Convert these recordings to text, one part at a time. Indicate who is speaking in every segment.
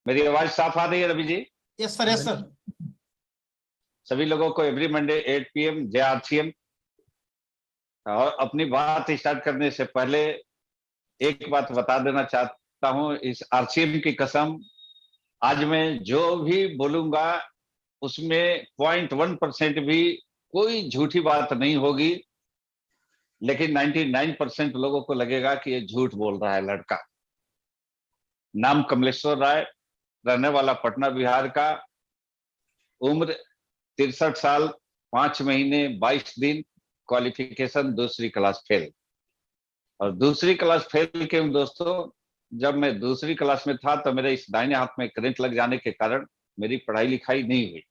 Speaker 1: मेरी आवाज साफ आ रही है Ravi ji?
Speaker 2: Yes sir, yes sir.
Speaker 1: सभी लोगों को एवरी मंडे 8 PM जय आरसीएम। और अपनी बात स्टार्ट करने से पहले एक बात बता देना चाहता हूं, इस आरसीएम की कसम, आज मैं जो भी बोलूंगा उसमें 0.1% भी कोई झूठी बात नहीं होगी। लेकिन 99% लोगों को लगेगा कि ये झूठ बोल रहा है लड़का। नाम कमलेश्वर राय, रहने वाला पटना बिहार का, उम्र 63 साल 5 महीने 22 दिन, क्वालिफिकेशन दूसरी क्लास फेल। और दूसरी क्लास फेल क्यों दोस्तों? जब मैं दूसरी क्लास में था तो मेरे इस दाहिने हाथ में करंट लग जाने के कारण मेरी पढ़ाई लिखाई नहीं हुई।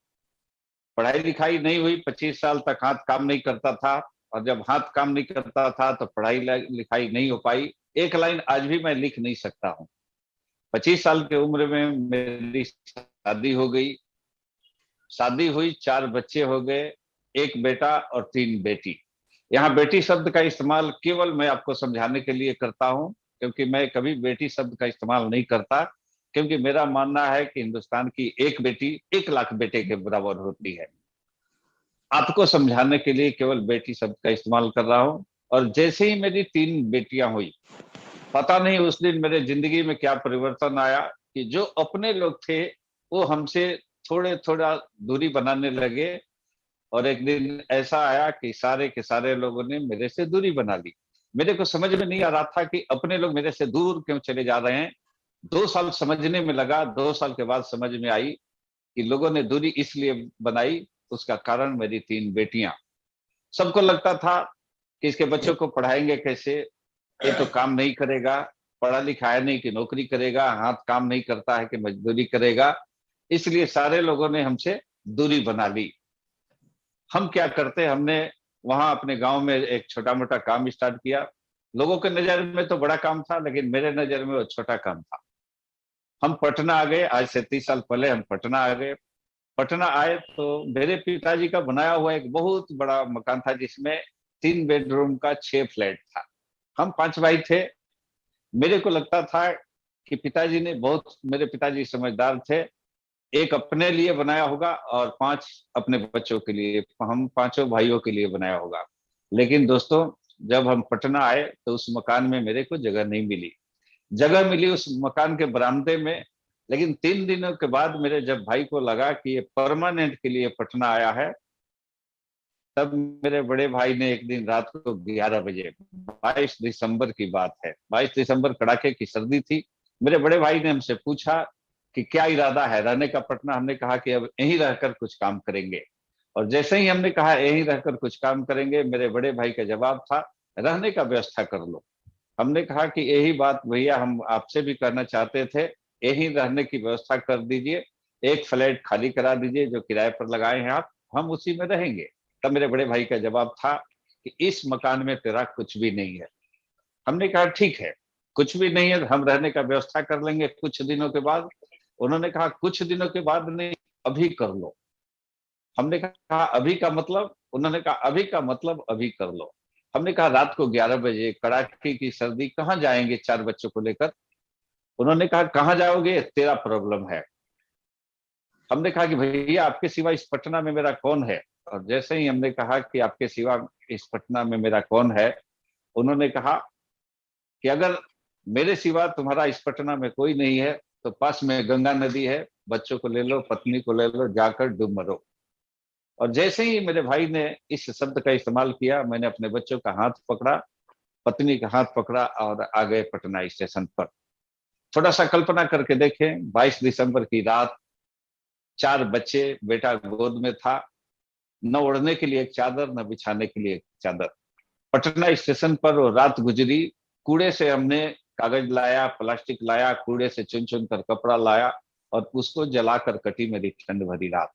Speaker 1: पढ़ाई लिखाई नहीं हुई, 25 साल तक हाथ काम नहीं करता था। और जब हाथ काम नहीं करता था तो पढ़ाई लिखाई नहीं हो पाई। एक लाइन आज भी मैं लिख नहीं सकता हूँ। 25 साल की उम्र में मेरी शादी हो गई। शादी हुई, 4 बच्चे हो गए, एक बेटा और 3 बेटी। यहाँ बेटी शब्द का इस्तेमाल केवल मैं आपको समझाने के लिए करता हूँ, क्योंकि मैं कभी बेटी शब्द का इस्तेमाल नहीं करता। क्योंकि मेरा मानना है कि हिंदुस्तान की एक बेटी 1 लाख बेटे के बराबर होती है। आपको समझाने के लिए केवल बेटी शब्द का इस्तेमाल कर रहा हूँ। और जैसे ही मेरी 3 बेटियां हुई, पता नहीं उस दिन मेरे जिंदगी में क्या परिवर्तन आया कि जो अपने लोग थे वो हमसे थोड़े थोड़ा दूरी बनाने लगे। और एक दिन ऐसा आया कि सारे के सारे लोगों ने मेरे से दूरी बना ली। मेरे को समझ में नहीं आ रहा था कि अपने लोग मेरे से दूर क्यों चले जा रहे हैं। 2 साल समझने में लगा, 2 साल के बाद समझ में आई कि लोगों ने दूरी इसलिए बनाई, उसका कारण मेरी 3 बेटियां। सबको लगता था कि इसके बच्चों को पढ़ाएंगे कैसे, ये तो काम नहीं करेगा, पढ़ा लिखा है नहीं कि नौकरी करेगा, हाथ काम नहीं करता है कि मजदूरी करेगा। इसलिए सारे लोगों ने हमसे दूरी बना ली। हम क्या करते, हमने वहां अपने गांव में एक छोटा मोटा काम स्टार्ट किया। लोगों के नजर में तो बड़ा काम था, लेकिन मेरे नजर में वो छोटा काम था। हम पटना आ गए, आज से 30 साल पहले हम पटना आ गए। पटना आए तो मेरे पिताजी का बनाया हुआ एक बहुत बड़ा मकान था, जिसमें 3 बेडरूम का 6 फ्लैट था। हम 5 भाई थे। मेरे को लगता था कि पिताजी ने बहुत, मेरे पिताजी समझदार थे, एक अपने लिए बनाया होगा और 5 अपने बच्चों के लिए, हम पांचों भाइयों के लिए बनाया होगा। लेकिन दोस्तों, जब हम पटना आए तो उस मकान में मेरे को जगह नहीं मिली। जगह मिली उस मकान के बरामदे में। लेकिन 3 दिनों के बाद मेरे जब भाई को लगा कि ये परमानेंट के लिए पटना आया है, तब मेरे बड़े भाई ने एक दिन रात को 11 बजे, 22 दिसंबर की बात है, 22 दिसंबर, कड़ाके की सर्दी थी। मेरे बड़े भाई ने हमसे पूछा कि क्या इरादा है रहने का पटना। हमने कहा कि अब यहीं रहकर कुछ काम करेंगे। और जैसे ही हमने कहा यहीं रहकर कुछ काम करेंगे, मेरे बड़े भाई का जवाब था, रहने का व्यवस्था कर लो। हमने कहा कि यही बात भैया हम आपसे भी करना चाहते थे, यहीं रहने की व्यवस्था कर दीजिए, एक फ्लैट खाली करा दीजिए जो किराए पर लगाए हैं आप, हम उसी में रहेंगे। तब मेरे बड़े भाई का जवाब था कि इस मकान में तेरा कुछ भी नहीं है। हमने कहा ठीक है, कुछ भी नहीं है, हम रहने का व्यवस्था कर लेंगे कुछ दिनों के बाद। उन्होंने कहा कुछ दिनों के बाद नहीं, अभी कर लो। हमने कहा अभी का मतलब? उन्होंने कहा अभी का मतलब अभी कर लो। हमने कहा रात को 11 बजे, कड़ाके की सर्दी, कहाँ जाएंगे 4 बच्चों को लेकर? उन्होंने कहा कहाँ जाओगे, तेरा प्रॉब्लम है। हमने कहा कि भैया आपके सिवा इस पटना में मेरा कौन है? और जैसे ही हमने कहा कि आपके सिवा इस पटना में मेरा कौन है, उन्होंने कहा कि अगर मेरे सिवा तुम्हारा इस पटना में कोई नहीं है तो पास में गंगा नदी है, बच्चों को ले लो, पत्नी को ले लो, जाकर डूब मरो। और जैसे ही मेरे भाई ने इस शब्द का इस्तेमाल किया, मैंने अपने बच्चों का हाथ पकड़ा, पत्नी का हाथ पकड़ा और आ गए पटना स्टेशन पर। थोड़ा सा कल्पना करके देखें, 22 दिसंबर की रात, 4 बच्चे, बेटा गोद में था, न ओढ़ने के लिए एक चादर, न बिछाने के लिए एक चादर। पटना स्टेशन पर वो रात गुजरी। कूड़े से हमने कागज लाया, प्लास्टिक लाया, कूड़े से चुन चुन कर कपड़ा लाया और उसको जलाकर कटी मेरी ठंड भरी रात।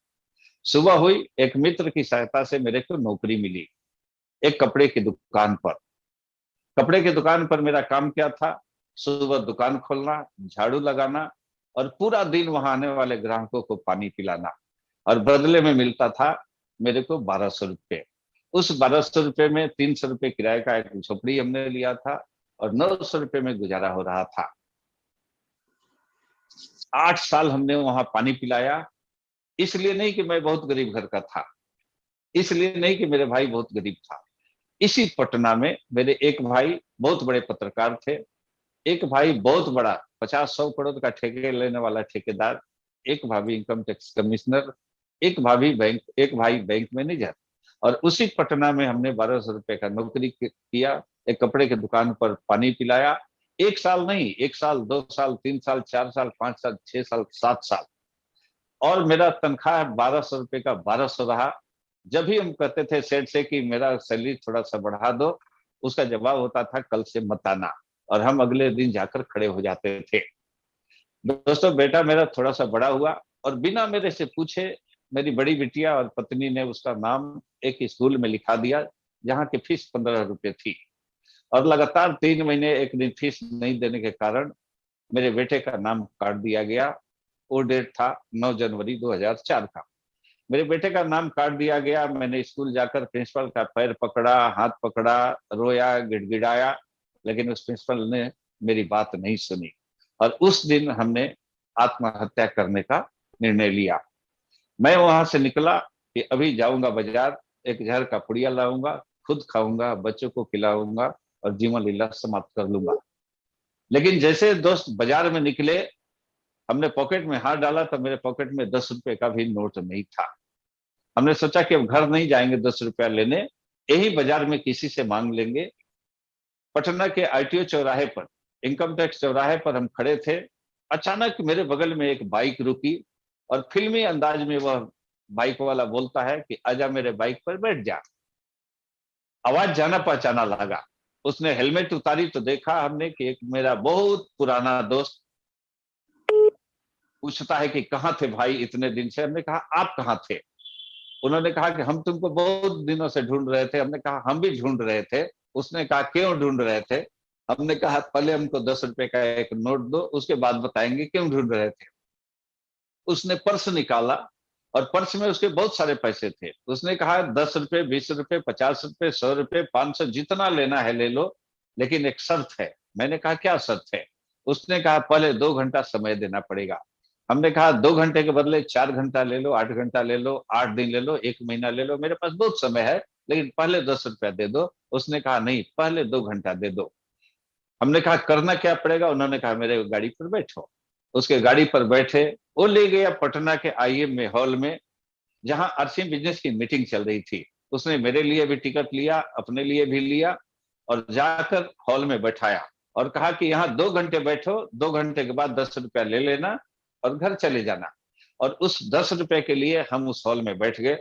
Speaker 1: सुबह हुई, एक मित्र की सहायता से मेरे को नौकरी मिली एक कपड़े की दुकान पर। कपड़े की दुकान पर मेरा काम क्या था? सुबह दुकान खोलना, झाड़ू लगाना और पूरा दिन वहां आने वाले ग्राहकों को पानी पिलाना। और बदले में मिलता था मेरे को 1200 रुपये। उस 1200 रुपये में 300 रुपये किराए का एक झोपड़ी हमने लिया था और 900 रुपये में गुजारा हो रहा था। 8 साल हमने वहां पानी पिलाया। इसलिए नहीं कि मैं बहुत गरीब घर का था, इसलिए नहीं कि मेरे भाई बहुत गरीब था। इसी पटना में मेरे एक भाई बहुत बड़े पत्रकार थे, एक भाई बहुत बड़ा 50-100 करोड़ का ठेके लेने वाला ठेकेदार, एक भाभी इनकम टैक्स कमिश्नर, एक भाई बैंक मैनेजर। और उसी पटना में हमने 1200 रुपए का नौकरी किया, एक कपड़े की दुकान पर पानी पिलाया। 1 साल नहीं, 1 साल, 2 साल, 3 साल, 4 साल, 5 साल, 6 साल, 7 साल। और मेरा तनख्वाह 1200 रुपए का 1200 रहा। जब भी हम कहते थे सेठ से कि मेरा सैलरी थोड़ा सा बढ़ा दो, उसका जवाब होता था कल से मत आना, और हम अगले दिन जाकर खड़े हो जाते थे। दोस्तों, बेटा मेरा थोड़ा सा बड़ा हुआ, और बिना मेरे से पूछे मेरी बड़ी बिटिया और पत्नी ने उसका नाम एक स्कूल में लिखा दिया जहाँ की फीस 15 रुपए थी। और लगातार 3 महीने एक दिन फीस नहीं देने के कारण मेरे बेटे का नाम काट दिया गया। वो डेट था 9 जनवरी 2004 का। मेरे बेटे का नाम काट दिया गया। मैंने स्कूल जाकर प्रिंसिपल का पैर पकड़ा, हाथ पकड़ा, रोया, गिड़गिड़ाया, लेकिन उस प्रिंसिपल ने मेरी बात नहीं सुनी। और उस दिन हमने आत्महत्या करने का निर्णय लिया। मैं वहां से निकला कि अभी जाऊंगा बाजार, एक जहर का पुड़िया लाऊंगा, खुद खाऊंगा, बच्चों को खिलाऊंगा और जीवन लीला समाप्त कर लूंगा। लेकिन जैसे दोस्त बाजार में निकले, हमने पॉकेट में हाथ डाला तो मेरे पॉकेट में 10 रुपए का भी नोट नहीं था। हमने सोचा कि अब घर नहीं जाएंगे 10 रुपया लेने, यही बाजार में किसी से मांग लेंगे। पटना के आईटीओ चौराहे पर, इनकम टैक्स चौराहे पर हम खड़े थे। अचानक मेरे बगल में एक बाइक रुकी, और फिल्मी अंदाज में वह बाइक वाला बोलता है कि आजा मेरे बाइक पर बैठ जा। आवाज जाना पहचाना लगा। उसने हेलमेट उतारी तो देखा हमने कि एक मेरा बहुत पुराना दोस्त पूछता है कि कहाँ थे भाई इतने दिन से। हमने कहा आप कहाँ थे? उन्होंने कहा कि हम तुमको बहुत दिनों से ढूंढ रहे थे। हमने कहा हम भी ढूंढ रहे थे। उसने कहा क्यों ढूंढ रहे थे? हमने कहा पहले हमको 10 रुपए का एक नोट दो, उसके बाद बताएंगे क्यों ढूंढ रहे थे। उसने पर्स निकाला, और पर्स में उसके बहुत सारे पैसे थे। उसने कहा 10 रुपए, 20 रुपए, 50 रुपए, 100 रुपए, 500, जितना लेना है ले लो, लेकिन एक शर्त है। मैंने कहा क्या शर्त है? उसने कहा पहले 2 घंटा समय देना पड़ेगा। हमने कहा 2 घंटे के बदले 4 घंटा ले लो, 8 घंटा ले लो, 8 दिन ले लो, 1 महीना ले लो, मेरे पास बहुत समय है, लेकिन पहले 10 रुपया दे दो। उसने कहा नहीं, पहले 2 घंटा दे दो। हमने कहा करना क्या पड़ेगा? उन्होंने कहा मेरे गाड़ी पर बैठो। उसके गाड़ी पर बैठे, वो ले गया पटना के आईएम में हॉल में, जहां आरसीएम बिजनेस की मीटिंग चल रही थी। उसने मेरे लिए भी टिकट लिया, अपने लिए भी लिया, और जाकर हॉल में बैठाया, और कहा कि यहाँ 2 घंटे बैठो, 2 घंटे के बाद 10 रुपया ले लेना और घर चले जाना। और उस 10 रुपए के लिए हम उस हॉल में बैठ गए।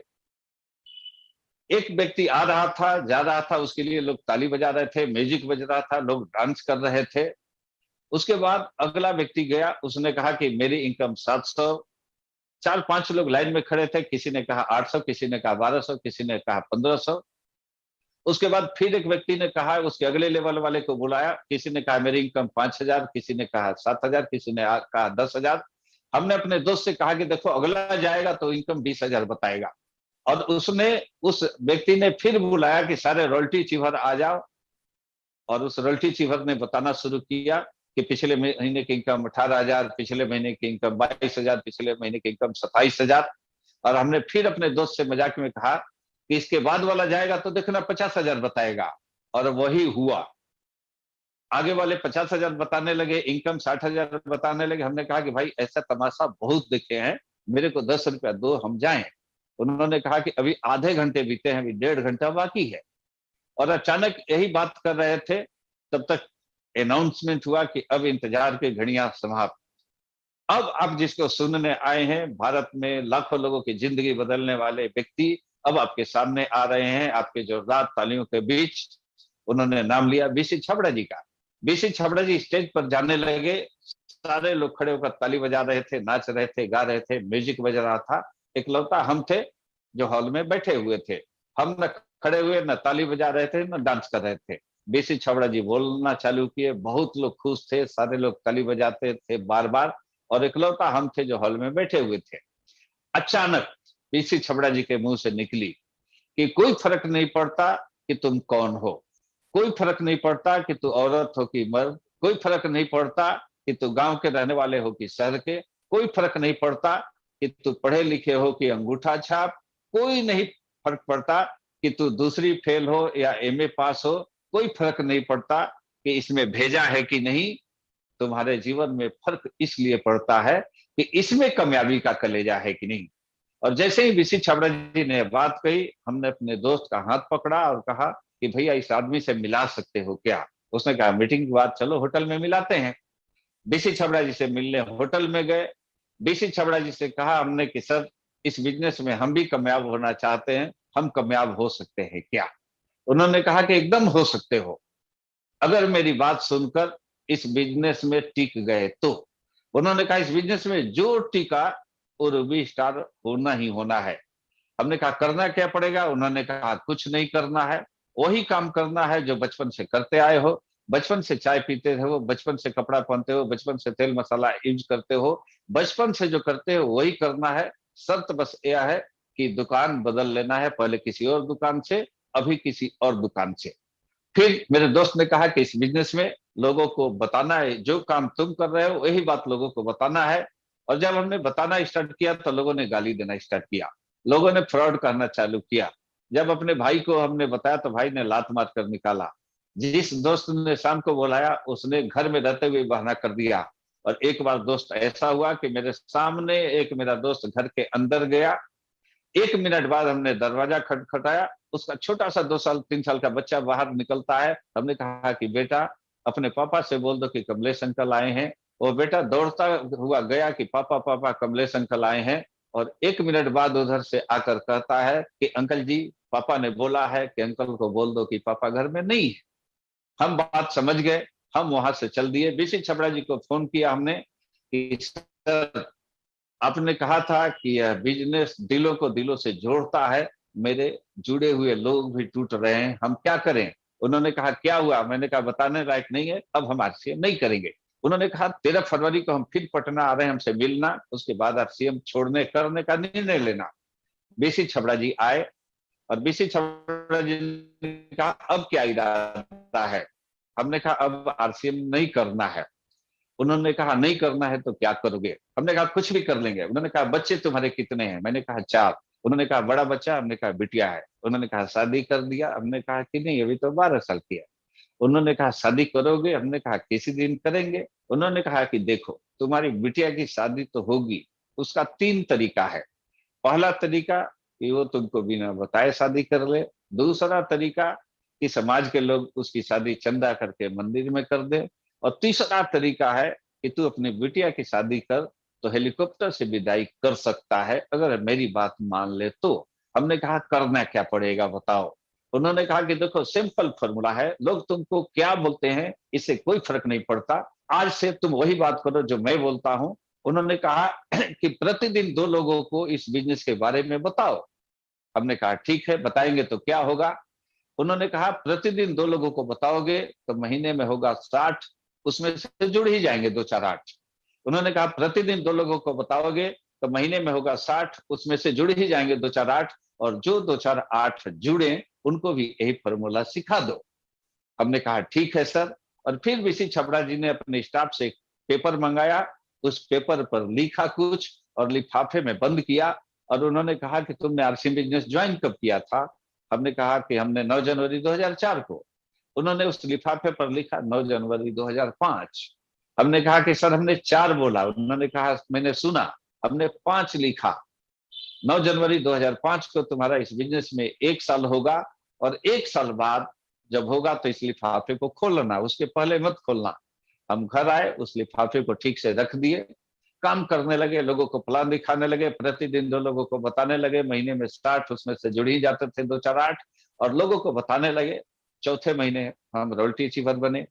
Speaker 1: एक व्यक्ति आ रहा था, जा रहा था, उसके लिए लोग ताली बजा रहे थे, म्यूजिक बज रहा था, लोग डांस कर रहे थे। उसके बाद अगला व्यक्ति गया, उसने कहा कि मेरी इनकम 700। 4-5 लोग लाइन में खड़े थे, किसी ने कहा 800, किसी ने कहा 1200, किसी ने कहा 1500। उसके बाद फिर एक व्यक्ति ने कहा, उसके अगले लेवल वाले को बुलाया, किसी ने कहा मेरी इनकम 5000, किसी ने कहा 7000, किसी ने कहा 10,000। हमने अपने दोस्त से कहा कि देखो अगला जाएगा तो इनकम 20,000 बताएगा। और उस व्यक्ति ने फिर बुलाया कि सारे रॉयल्टी चीवर आ जाओ। और उस रॉयल्टी चीवर ने बताना शुरू किया कि पिछले महीने की इनकम 18,000, पिछले महीने की इनकम 22,000, पिछले महीने की इनकम 27,000। और हमने फिर अपने दोस्त से मजाक में कहा कि इसके बाद वाला जाएगा तो देखना 50,000 बताएगा। और वही हुआ। आगे वाले 50,000 बताने लगे, इनकम 60,000 बताने लगे। हमने कहा कि भाई ऐसा तमाशा बहुत देखे हैं, मेरे को 10 रुपया दो, हम जाएं। उन्होंने कहा कि अभी आधे घंटे बीते हैं, अभी 1.5 घंटा बाकी है। और अचानक यही बात कर रहे थे, तब तक अनाउंसमेंट हुआ कि अब इंतजार की घड़ियां समाप्त। अब आप जिसको सुनने आए हैं, भारत में लाखों लोगों की जिंदगी बदलने वाले व्यक्ति अब आपके सामने आ रहे हैं, आपके जोरदार तालियों के बीच। उन्होंने नाम लिया बीसी छाबड़ा जी का। बीसी छाबड़ा जी स्टेज पर जाने लगे। सारे लोग खड़े होकर ताली बजा रहे थे, नाच रहे थे, गा रहे थे, म्यूजिक बज रहा था। इकलौता हम थे जो हॉल में बैठे हुए थे। हम न खड़े हुए, न ताली बजा रहे थे, न डांस कर रहे थे। बीसी छाबड़ा जी बोलना चालू किए, बहुत लोग खुश थे, सारे लोग ताली बजाते थे बार बार। और इकलौता हम थे जो हॉल में बैठे हुए थे। अचानक बीसी छाबड़ा जी के मुंह से निकली कि कोई फर्क नहीं पड़ता कि तुम कौन हो, कोई फर्क नहीं पड़ता कि तू औरत हो कि मर्द, कोई फर्क नहीं पड़ता कि तू गांव के रहने वाले हो कि शहर के, कोई फर्क नहीं पड़ता कि तू पढ़े लिखे हो कि अंगूठा छाप, कोई नहीं फर्क पड़ता कि तू दूसरी फेल हो या एमए पास हो, कोई फर्क नहीं पड़ता कि इसमें भेजा है कि नहीं। तुम्हारे जीवन में फर्क इसलिए पड़ता है कि इसमें कामयाबी का कलेजा है कि नहीं। और जैसे ही बीसी छाबड़ा जी ने बात कही, हमने अपने दोस्त का हाथ पकड़ा और कहा कि भैया इस आदमी से मिला सकते हो क्या। उसने कहा मीटिंग के बाद चलो होटल में मिलाते हैं। बीसी छाबड़ा जी से मिलने होटल में गए। बीसी छाबड़ा जी से कहा हमने कि सर, इस बिजनेस में हम भी कामयाब होना चाहते हैं, हम कामयाब हो सकते हैं क्या। उन्होंने कहा कि एकदम हो सकते हो, अगर मेरी बात सुनकर इस बिजनेस में टिक गए तो। उन्होंने कहा इस बिजनेस में जो टिका वो रूबी स्टार होना ही होना है। हमने कहा करना क्या पड़ेगा। उन्होंने कहा कुछ नहीं करना है, वही काम करना है जो बचपन से करते आए हो। बचपन से चाय पीते हो, बचपन से कपड़ा पहनते हो, बचपन से तेल मसाला यूज करते हो, बचपन से जो करते हो वही करना है। शर्त बस यह है कि दुकान बदल लेना है, पहले किसी और दुकान से, अभी किसी और दुकान से। फिर मेरे दोस्त ने कहा कि इस बिजनेस में लोगों को बताना है, जो काम तुम कर रहे हो वही बात लोगों को बताना है। और जब हमने बताना स्टार्ट किया तो लोगों ने गाली देना स्टार्ट किया, लोगों ने फ्रॉड करना चालू किया। जब अपने भाई को हमने बताया तो भाई ने लात मार कर निकाला। जिस दोस्त ने शाम को बुलाया उसने घर में रहते हुए बहाना कर दिया। और एक बार दोस्त ऐसा हुआ कि मेरे सामने एक मेरा दोस्त घर के अंदर गया। 1 मिनट बाद हमने दरवाजा खटखटाया, उसका छोटा सा 2 साल 3 साल का बच्चा बाहर निकलता है। हमने कहा कि बेटा अपने पापा से बोल दो कि कमलेश अंकल आए हैं। वो बेटा दौड़ता हुआ गया कि पापा पापा कमलेश अंकल आए हैं। और 1 मिनट बाद उधर से आकर कहता है कि अंकल जी, पापा ने बोला है कि अंकल को बोल दो कि पापा घर में नहीं है। हम बात समझ गए, हम वहां से चल दिए। बीसी छबड़ा जी को फोन किया हमने कि सर, आपने कहा था कि यह बिजनेस दिलों को दिलों से जोड़ता है, मेरे जुड़े हुए लोग भी टूट रहे हैं, हम क्या करें। उन्होंने कहा क्या हुआ। मैंने कहा बताने लायक नहीं है, अब हम आरसीएम नहीं करेंगे। उन्होंने कहा 13 फरवरी को हम फिर पटना आ रहे हैं हमसे मिलना, उसके बाद आरसीएम छोड़ने करने का निर्णय लेना। बीसी छबड़ा जी आए और बीसी छबड़ा जी ने कहा अब क्या इरादा है। हमने कहा अब आरसीएम नहीं करना है। उन्होंने कहा नहीं करना है तो क्या करोगे। हमने कहा कुछ भी कर लेंगे। उन्होंने कहा बच्चे तुम्हारे कितने हैं। मैंने कहा 4। उन्होंने कहा बड़ा बच्चा। हमने कहा बिटिया है। उन्होंने कहा शादी कर दिया। हमने कहा कि नहीं, अभी तो 12 साल की है। उन्होंने कहा शादी करोगे। हमने कहा किसी दिन करेंगे। उन्होंने कहा कि देखो तुम्हारी बिटिया की शादी तो होगी, उसका 3 तरीका है। पहला तरीका कि वो तुमको बिना बताए शादी कर ले। दूसरा तरीका कि समाज के लोग उसकी शादी चंदा करके मंदिर में कर दे। और तीसरा तरीका है कि तू अपनी बिटिया की शादी कर तो हेलीकॉप्टर से विदाई कर सकता है, अगर मेरी बात मान ले तो। हमने कहा करना क्या पड़ेगा बताओ। उन्होंने कहा कि देखो सिंपल फॉर्मूला है, लोग तुमको क्या बोलते हैं इससे कोई फर्क नहीं पड़ता, आज से तुम वही बात करो जो मैं बोलता हूं। उन्होंने कहा कि प्रतिदिन 2 लोगों को इस बिजनेस के बारे में बताओ। हमने कहा ठीक है बताएंगे तो क्या होगा। उन्होंने कहा प्रतिदिन 2 लोगों को बताओगे तो महीने में होगा 60, उसमें से जुड़ ही जाएंगे 2 4 8। उन्होंने कहा प्रतिदिन 2 लोगों को बताओगे तो महीने में होगा 60, उसमें से जुड़ ही जाएंगे 2 4 8। और जो 2 4 8 जुड़े उनको भी यही फॉर्मूला सिखा दो। हमने कहा ठीक है सर। और फिर बीसी छबड़ा जी ने अपने स्टाफ से एक पेपर मंगाया, उस पेपर पर लिखा कुछ और लिफाफे में बंद किया। और उन्होंने कहा कि तुमने आरसीएम बिजनेस ज्वाइन कब किया था। हमने कहा कि हमने 9 जनवरी 2004 को। उन्होंने उस लिफाफे पर लिखा 9 जनवरी 2005। हमने कहा कि सर हमने 4 बोला। उन्होंने कहा मैंने सुना, हमने 5 लिखा। 9 जनवरी 2005 को तुम्हारा इस बिजनेस में 1 साल होगा। और 1 साल बाद जब होगा तो इस लिफाफे को खोलना, उसके पहले मत खोलना। हम घर आए, उस लिफाफे को ठीक से रख दिए, काम करने लगे, लोगों को प्लान दिखाने लगे, प्रतिदिन 2 लोगों को बताने लगे। महीने में 60, उसमें से जुड़ ही जाते थे 2 4 8। और लोगों को बताने लगे। चौथे महीने हम रॉयल्टी अचीवर बने,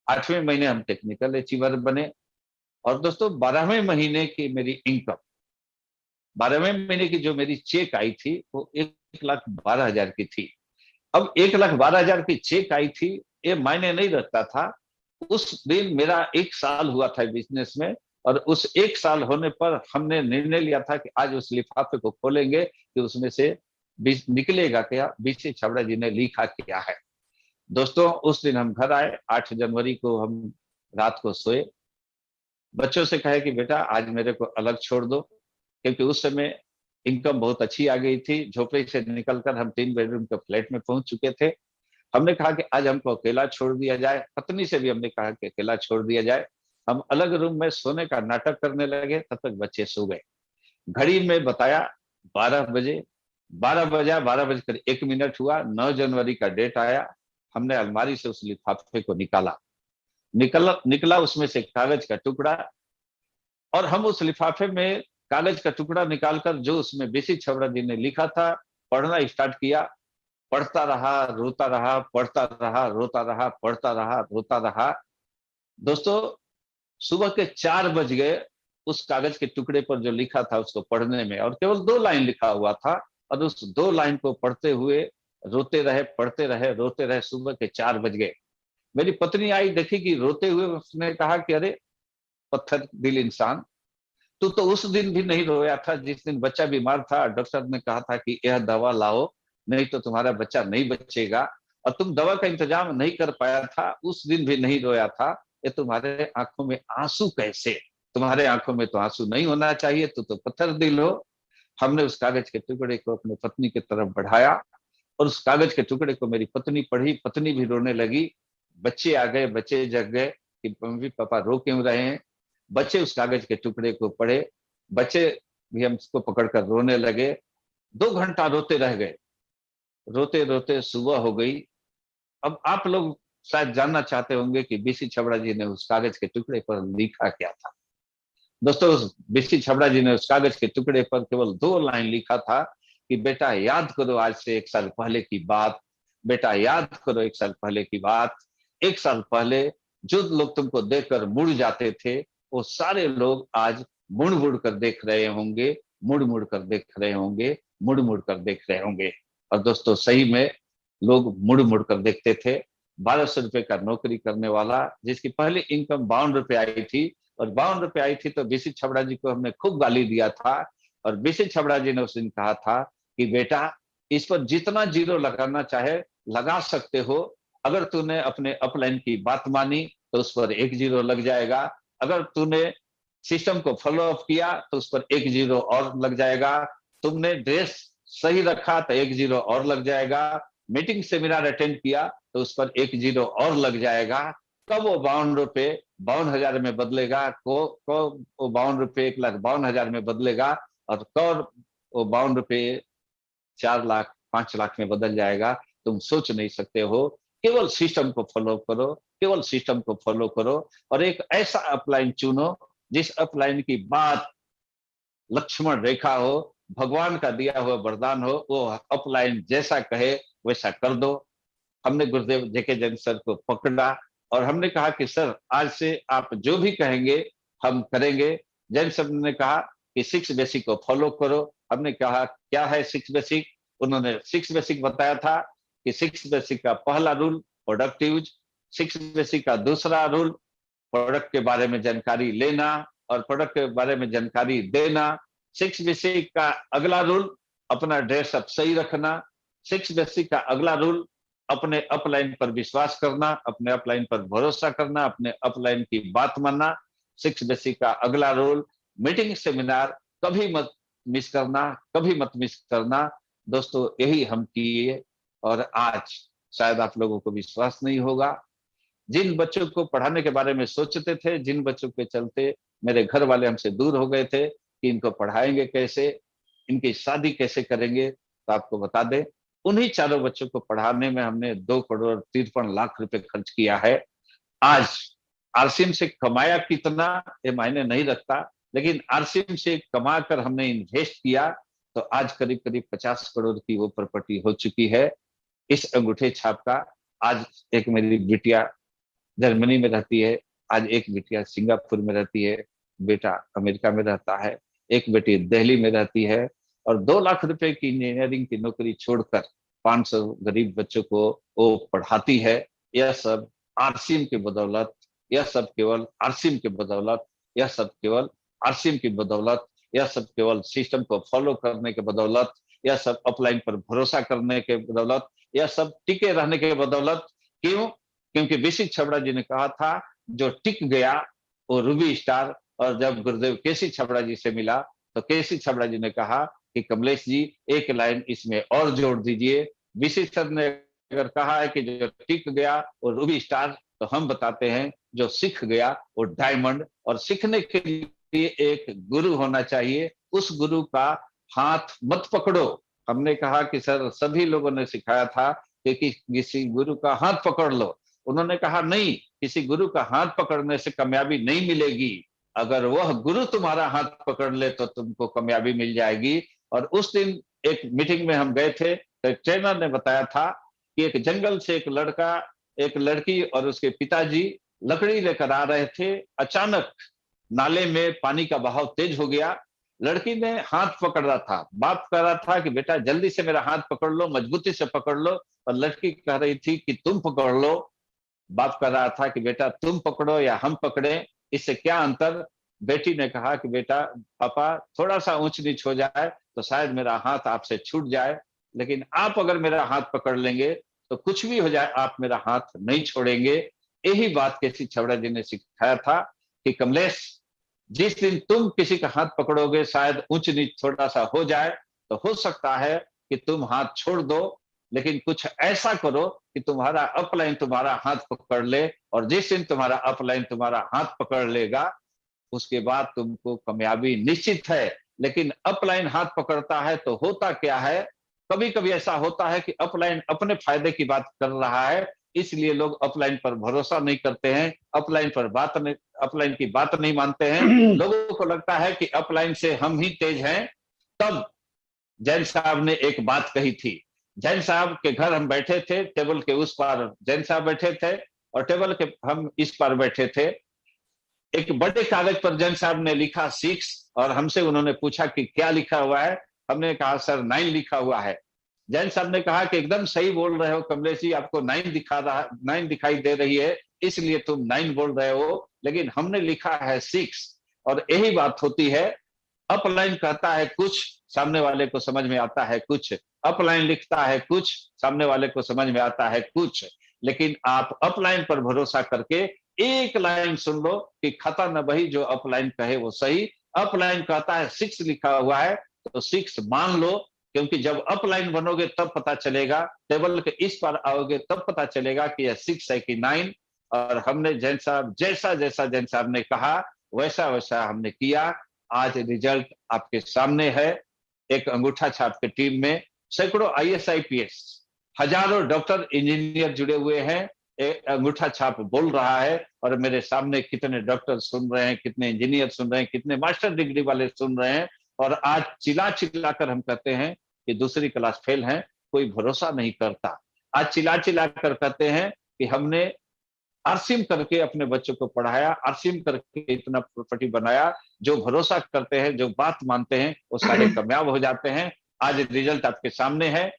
Speaker 1: 8वें महीने हम टेक्निकल अचीवर बने। और दोस्तों 12वें महीने की मेरी इनकम, 12वें महीने की जो मेरी चेक आई थी वो 1,12,000 की थी। अब 1,12,000 की चेक आई थी, ये मायने नहीं रखता था। उस दिन मेरा 1 साल हुआ था बिजनेस में। और उस 1 साल होने पर हमने निर्णय लिया था कि आज उस लिफाफे को खोलेंगे कि उसमें से निकलेगा क्या, बीसी छाबड़ा जी ने लिखा क्या है। दोस्तों उस दिन हम घर आए, 8 जनवरी को हम रात को सोए। बच्चों से कहे कि बेटा आज मेरे को अलग छोड़ दो, क्योंकि उस समय इनकम बहुत अच्छी आ गई थी। झोपड़ी से निकलकर हम 3 बेडरूम के फ्लैट में पहुंच चुके थे। हमने कहा कि आज हमको अकेला छोड़ दिया जाए, पत्नी से भी हमने कहा कि अकेला छोड़ दिया जाए। हम अलग रूम में सोने का नाटक करने लगे, तब तक बच्चे सो गए। घड़ी में बताया 12 बजे, 12 बजा, 12 बजकर 1 मिनट हुआ, 9 जनवरी का डेट आया। हमने अलमारी से उस लिफाफे को निकाला, निकला निकला उसमें से कागज का टुकड़ा, और हम उस लिफाफे में कागज का टुकड़ा निकालकर जो उसमें बीसी छबड़ा जी ने लिखा था पढ़ना स्टार्ट किया। पढ़ता रहा, रोता रहा, पढ़ता रहा, रोता रहा, पढ़ता रहा, रोता रहा। दोस्तों, सुबह के 4 बज गए उस कागज के टुकड़े पर जो लिखा था उसको पढ़ने में, और केवल 2 लाइन लिखा हुआ था। और उस 2 लाइन को पढ़ते हुए रोते रहे, पढ़ते रहे, रोते रहे। सुबह के 4 बज गए। मेरी पत्नी आई, देखी कि रोते हुए, उसने कहा कि अरे पत्थर दिल इंसान, तू तो उस दिन भी नहीं रोया था जिस दिन बच्चा बीमार था, डॉक्टर ने कहा था कि यह दवा लाओ, नहीं तो तुम्हारा बच्चा नहीं बचेगा, और तुम दवा का इंतजाम नहीं कर पाया था, उस दिन भी नहीं रोया था। ये तुम्हारे आंखों में आंसू कैसे? तुम्हारे आंखों में तो आंसू नहीं होना चाहिए, तू तो पत्थर दिल हो। हमने उस कागज के टुकड़े को अपनी पत्नी की तरफ बढ़ाया, और उस कागज के टुकड़े को मेरी पत्नी पढ़ी, पत्नी भी रोने लगी। बच्चे आ गए, बच्चे जग गए कि मम्मी पापा रो क्यों रहे हैं। बच्चे उस कागज के टुकड़े को पढ़े, बच्चे भी हमको पकड़कर रोने लगे। 2 घंटा रोते रह गए, रोते रोते सुबह हो गई। अब आप लोग शायद जानना चाहते होंगे कि बीसी छबड़ा जी ने उस कागज के टुकड़े पर लिखा क्या था। दोस्तों, उस बीसी छबड़ा जी ने उस कागज के टुकड़े पर केवल 2 लाइन लिखा था कि बेटा याद करो आज से 1 साल पहले की बात, बेटा याद करो 1 साल पहले की बात। 1 साल पहले जो लोग तुमको देखकर मुड़ जाते थे, वो सारे लोग आज मुड़ मुड़ कर देख रहे होंगे, मुड़ मुड़ कर देख रहे होंगे, मुड़ मुड़ कर देख रहे होंगे। और दोस्तों, सही में लोग मुड़ मुड़ कर देखते थे। 1200 रुपए का नौकरी करने वाला, जिसकी पहली इनकम 52 रुपए आई थी, और 52 रुपए आई थी तो बीसी छबड़ा जी को हमने खूब गाली दिया था। और बीसी छबड़ा जी ने उस दिन कहा था कि बेटा इस पर जितना जीरो लगाना चाहे लगा सकते हो, अगर तूने अपने अपलाइन की बात मानी तो उस पर 1 जीरो लग जाएगा, अगर तूने सिस्टम को फॉलो अप किया तो उस पर 1 जीरो और लग जाएगा, तुमने ड्रेस सही रखा तो 1 जीरो और लग जाएगा, मीटिंग सेमिनार अटेंड किया तो उस पर 1 जीरो और लग जाएगा। कब वो 52 रुपए 52 हजार में बदलेगा, को वो 52 रुपए 1,52,000 में बदलेगा, और कब वो 52 रुपए 4 लाख 5 लाख में बदल जाएगा, तुम सोच नहीं सकते हो। केवल सिस्टम को फॉलो करो, केवल सिस्टम को फॉलो करो, और एक ऐसा अपलाइन चुनो जिस अपलाइन की बात लक्ष्मण रेखा हो, भगवान का दिया हुआ वरदान हो, वो अपलाइन जैसा कहे वैसा कर दो। हमने गुरुदेव जेके जैन सर को पकड़ा, और हमने कहा कि सर आज से आप जो भी कहेंगे हम करेंगे। जैन सर ने कहा कि 6 बेसिक को फॉलो करो। हमने कहा क्या है 6 बेसिक? उन्होंने 6 बेसिक बताया था कि 6 बेसिक का पहला रूल प्रोडक्ट यूज, 6 बेसिक का दूसरा रूल प्रोडक्ट के बारे में जानकारी लेना और प्रोडक्ट के बारे में जानकारी देना। 6 बेसिक का अगला रूल अपना ड्रेस अप सही रखना। 6 बेसिक का अगला रूल अपने अपलाइन पर विश्वास करना, अपने अपलाइन पर भरोसा करना, अपने अपलाइन की बात मानना। 6 बेसिक का अगला रूल मीटिंग सेमिनार कभी मत मिस करना, कभी मत मिस करना। दोस्तों, यही हम किए, और आज शायद आप लोगों को विश्वास नहीं होगा, जिन बच्चों को पढ़ाने के बारे में सोचते थे, जिन बच्चों के चलते मेरे घर वाले हमसे दूर हो गए थे कि इनको पढ़ाएंगे कैसे, इनकी शादी कैसे करेंगे, तो आपको बता दें उन्हीं चारों बच्चों को पढ़ाने में हमने 2 करोड़ 53 लाख रुपए खर्च किया है। आज आरसीएम से कमाया कितना ये मायने नहीं रखता, लेकिन आरसीएम से कमा कर हमने इन्वेस्ट किया तो आज करीब करीब 50 करोड़ की वो प्रॉपर्टी हो चुकी है। इस अंगूठे छाप का आज एक मेरी बिटिया जर्मनी में रहती है, आज एक बिटिया सिंगापुर में रहती है, बेटा अमेरिका में रहता है, एक बेटी दिल्ली में रहती है, और 2 लाख रुपए की इंजीनियरिंग की नौकरी छोड़कर 500 गरीब बच्चों को वो पढ़ाती है। यह सब आरसीएम की बदौलत, यह सब केवल आरसीएम की बदौलत, यह सब केवल आरसीएम की बदौलत, यह सब केवल सिस्टम को फॉलो करने के बदौलत, यह सब अपलाइन पर भरोसा करने के बदौलत, यह सब टिके रहने के बदौलत। क्यों? क्योंकि बीसी छबड़ा जी ने कहा था जो टिक गया वो रूबी स्टार और जब गुरुदेव केसी छबड़ा जी से मिला तो केसी छबड़ा जी ने कहा कि कमलेश जी एक लाइन इसमें और जोड़ दीजिए। वीसी सर ने अगर कहा है कि जो टिक गया वो रूबी स्टार, तो हम बताते हैं जो सीख गया वो डायमंड। और सीखने के लिए एक गुरु होना चाहिए, उस गुरु का हाथ मत पकड़ो। हमने कहा कि सर सभी लोगों ने सिखाया था कि किसी गुरु का हाथ पकड़ लो। उन्होंने कहा नहीं, किसी गुरु का हाथ पकड़ने से कामयाबी नहीं मिलेगी, अगर वह गुरु तुम्हारा हाथ पकड़ ले तो तुमको कामयाबी मिल जाएगी। और उस दिन एक मीटिंग में हम गए थे, तो ट्रेनर ने बताया था कि एक जंगल से एक लड़का, एक लड़की और उसके पिताजी लकड़ी लेकर आ रहे थे। अचानक नाले में पानी का बहाव तेज हो गया। लड़की ने हाथ पकड़ रहा था, बाप कह रहा था कि बेटा जल्दी से मेरा हाथ पकड़ लो, मजबूती से पकड़ लो, और लड़की कह रही थी कि तुम पकड़ लो। बाप कह रहा था कि बेटा तुम पकड़ो या हम पकड़े, इससे क्या अंतर। बेटी ने कहा कि बेटा पापा थोड़ा सा ऊंच नीच हो जाए तो शायद मेरा हाथ आपसे छूट जाए, लेकिन आप अगर मेरा हाथ पकड़ लेंगे तो कुछ भी हो जाए आप मेरा हाथ नहीं छोड़ेंगे। यही बात केसी छबड़ा जी ने सिखाया था कि कमलेश, जिस दिन तुम किसी का हाथ पकड़ोगे शायद ऊंच नीच थोड़ा सा हो जाए, तो हो सकता है कि तुम हाथ छोड़ दो, लेकिन कुछ ऐसा करो कि तुम्हारा अपलाइन तुम्हारा हाथ पकड़ ले। और जिस दिन तुम्हारा अपलाइन तुम्हारा हाथ पकड़ लेगा उसके बाद तुमको कामयाबी निश्चित है। लेकिन अपलाइन हाथ पकड़ता है तो होता क्या है, कभी कभी ऐसा होता है कि अपलाइन अपने फायदे की बात कर रहा है, इसलिए लोग अपलाइन पर भरोसा नहीं करते हैं, अपलाइन पर बात नहीं, अपलाइन की बात नहीं मानते हैं। लोगों को लगता है कि अपलाइन से हम ही तेज हैं। तब जैन साहब ने एक बात कही थी। जैन साहब के घर हम बैठे थे, टेबल के उस पार जैन साहब बैठे थे और टेबल के हम इस पार बैठे थे। एक बड़े कागज पर जैन साहब ने लिखा 6 और हमसे उन्होंने पूछा कि क्या लिखा हुआ है। हमने कहा सर 9 लिखा हुआ है। जैन साहब ने कहा कि एकदम सही बोल रहे हो कमलेश जी, आपको 9 दिखाई दे रही है इसलिए तुम 9 बोल रहे हो, लेकिन हमने लिखा है 6। और यही बात होती है, अपलाइन कहता है कुछ, सामने वाले को समझ में आता है कुछ, अपलाइन लिखता है कुछ, सामने वाले को समझ में आता है कुछ। लेकिन आप अपलाइन पर भरोसा करके एक लाइन सुन लो कि खता न बही जो अपलाइन कहे वो सही। अपलाइन कहता है 6 लिखा हुआ है तो 6 मान लो, क्योंकि जब अपलाइन बनोगे तब पता चलेगा, टेबल के इस पार आओगे तब पता चलेगा कि यह 6 है कि 9। और हमने जैन साहब जैसा जैसा जैन साहब ने कहा वैसा वैसा हमने किया। आज रिजल्ट आपके सामने है। एक अंगूठा छाप के टीम में सैकड़ों आईएएस आईपीएस, हजारों डॉक्टर इंजीनियर जुड़े हुए हैं। एक अंगूठा छाप बोल रहा है और मेरे सामने कितने डॉक्टर सुन रहे हैं, कितने इंजीनियर सुन रहे हैं, कितने मास्टर डिग्री वाले सुन रहे हैं। और आज चिल्ला चिल्ला कर हम कहते हैं कि दूसरी क्लास फेल है, कोई भरोसा नहीं करता। आज चिल्ला चिल्ला कर कहते हैं कि हमने आरसीएम करके अपने बच्चों को पढ़ाया, आरसीएम करके इतना प्रॉपर्टी बनाया। जो भरोसा करते हैं, जो बात मानते हैं, वो सारे कामयाब हो जाते हैं। आज रिजल्ट आपके सामने है।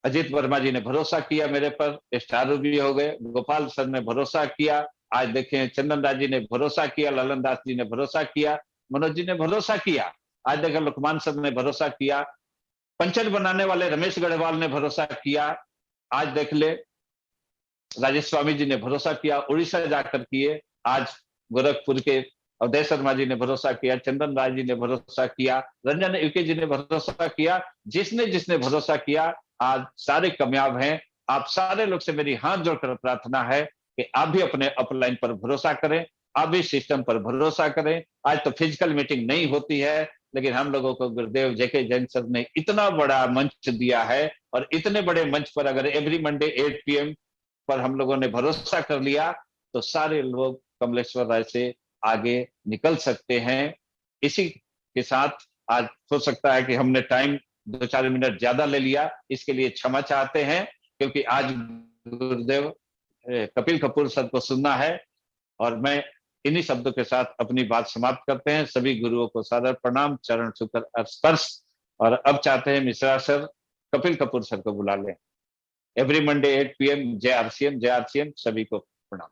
Speaker 1: अजीत वर्मा जी ने भरोसा किया मेरे पर, स्टार रूबी हो गए। गोपाल सर ने भरोसा किया, आज देखें चंदन राज जी ने भरोसा किया, ललन दास जी ने भरोसा किया, मनोज जी ने भरोसा किया, आज देखें लुकमान सर ने भरोसा किया, पंचर बनाने वाले रमेश गढ़वाल ने भरोसा किया, आज देख ले राजेश स्वामी जी ने भरोसा किया, उड़ीसा जाकर किए, आज गोरखपुर के अवधेश शर्मा जी ने भरोसा किया, चंदन राज जी ने भरोसा किया, रंजन यूके जी ने भरोसा किया। जिसने जिसने भरोसा किया आज सारे कामयाब हैं। आप सारे लोग से मेरी हाथ जोड़कर प्रार्थना है कि आप भी अपने अपलाइन पर भरोसा करें, आप भी सिस्टम पर भरोसा करें। आज तो फिजिकल मीटिंग नहीं होती है, लेकिन हम लोगों को गुरुदेव जेके जैन सर ने इतना बड़ा मंच दिया है, और इतने बड़े मंच पर अगर एवरी मंडे 8 PM पर हम लोगों ने भरोसा कर लिया तो सारे लोग कमलेश्वर राय से आगे निकल सकते हैं। इसी के साथ आज हो सकता है कि हमने टाइम 2-4 मिनट ज्यादा ले लिया, इसके लिए क्षमा चाहते हैं, क्योंकि आज गुरुदेव कपिल कपूर सर को सुनना है। और मैं इन्हीं शब्दों के साथ अपनी बात समाप्त करते हैं। सभी गुरुओं को सादर प्रणाम, चरण छूकर स्पर्श। और अब चाहते हैं मिश्रा सर कपिल कपूर सर को बुला लें। एवरी मंडे 8 PM, जय आरसीएम, जय आरसीएम। सभी को प्रणाम।